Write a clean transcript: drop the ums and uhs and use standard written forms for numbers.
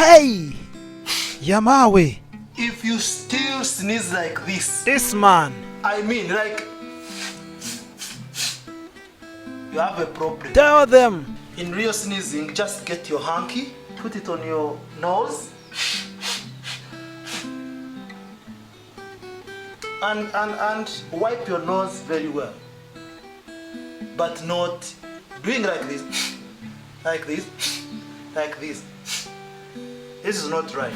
Hey! Yamawe! If you still sneeze like this man, I mean like, you have a problem. Tell them. In real sneezing, just get your hanky, put it on your nose, and wipe your nose very well. But not doing like this, like this, like this. This is not right.